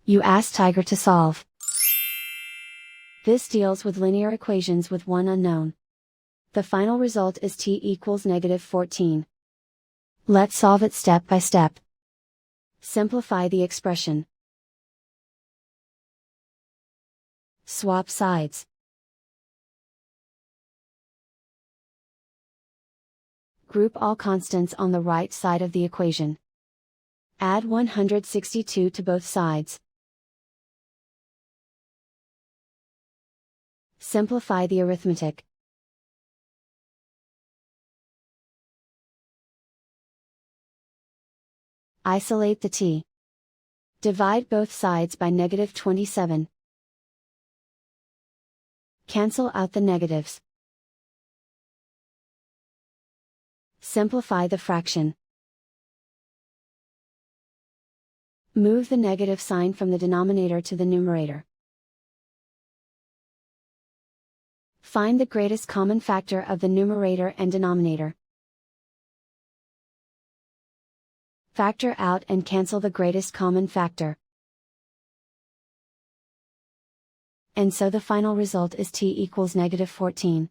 You ask Tiger to solve. This deals with linear equations with one unknown. The final result is t equals -14. Let's solve it step by step. Simplify the expression. Swap sides. Group all constants on the right side of the equation. Add 162 to both sides. Simplify the arithmetic. Isolate the t. Divide both sides by -27. Cancel out the negatives. Simplify the fraction. Move the negative sign from the denominator to the numerator. Find the greatest common factor of the numerator and denominator. Factor out and cancel the greatest common factor. And so the final result is t equals -14.